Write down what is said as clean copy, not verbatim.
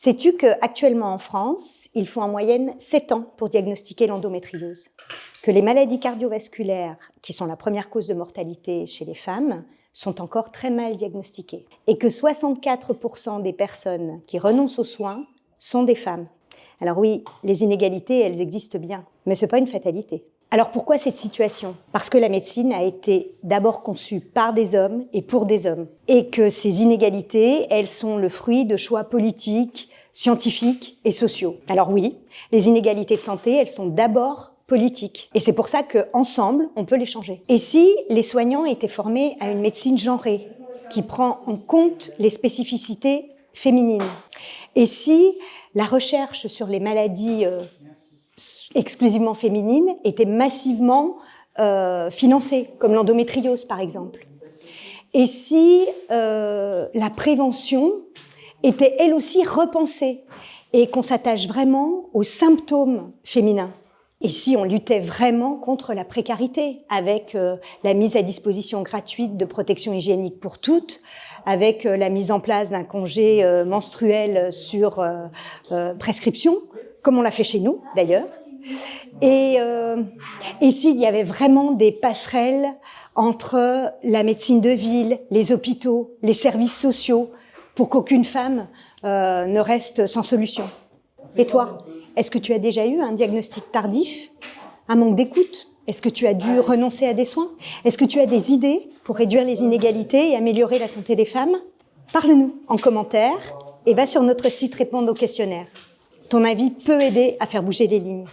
Sais-tu qu'actuellement en France, il faut en moyenne 7 ans pour diagnostiquer l'endométriose? Que les maladies cardiovasculaires, qui sont la première cause de mortalité chez les femmes, sont encore très mal diagnostiquées. Et que 64% des personnes qui renoncent aux soins sont des femmes. Alors oui, les inégalités, elles existent bien, mais ce n'est pas une fatalité. Alors pourquoi cette situation? Parce que la médecine a été d'abord conçue par des hommes et pour des hommes. Et que ces inégalités, elles sont le fruit de choix politiques, scientifiques et sociaux. Alors oui, les inégalités de santé, elles sont d'abord politiques. Et c'est pour ça qu'ensemble, on peut les changer. Et si les soignants étaient formés à une médecine genrée, qui prend en compte les spécificités féminines? Et si la recherche sur les maladies exclusivement féminines était massivement financée, comme l'endométriose par exemple? Et si la prévention était elle aussi repensée et qu'on s'attache vraiment aux symptômes féminins? Et si on luttait vraiment contre la précarité avec la mise à disposition gratuite de protection hygiénique pour toutes, avec la mise en place d'un congé menstruel sur prescription, comme on l'a fait chez nous d'ailleurs, et s'il y avait vraiment des passerelles entre la médecine de ville, les hôpitaux, les services sociaux, pour qu'aucune femme ne reste sans solution. Et toi, est-ce que tu as déjà eu un diagnostic tardif, un manque d'écoute? Est-ce que tu as dû renoncer à des soins? Est-ce que tu as des idées pour réduire les inégalités et améliorer la santé des femmes? Parle-nous en commentaire et va sur notre site répondre au questionnaire. Ton avis peut aider à faire bouger les lignes.